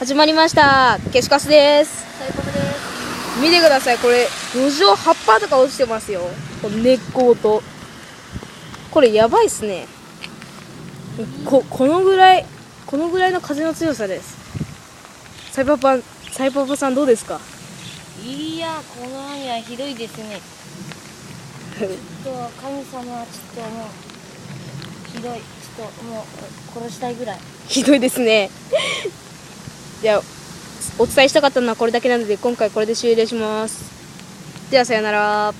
始まりました。ケシカスです。サイコムです。見てください、これ路上葉っぱとか落ちてますよ。この根っこごと。これやばいっすね。このぐらいの風の強さです。サイパパさんどうですか？いや、この雨はひどいですね。ちょっと神様はちょっともうひどい。ちょっともう殺したいぐらい。ひどいですね。じゃあお伝えしたかったのはこれだけなので、今回これで終了します。ではさよなら。